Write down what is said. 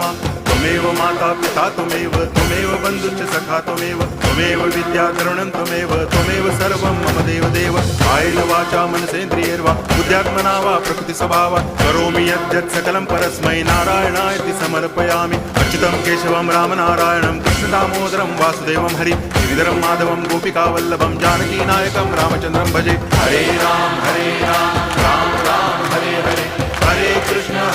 मां त्वमेव माता पिता त्वमेव बन्धुश्च सखा त्वमेव विद्या तरुणं त्वमेव सर्वं मम देव कायेन वाचा मनसेन्द्रियैर्वा बुद्ध्यात्मना वा प्रकृतिस्वभावात् करोमि यद्यत् सकलं परस्मै नारायणायति समर्पयामि अच्युतं केशवं रामनारायणं कृष्णदामोदरं वासुदेवं हरि गिरिधरं माधवं गोपिकावल्लभं जानकीनायकं रामचन्द्रं भजे हरे राम राम राम हरे हरे हरे कृष्ण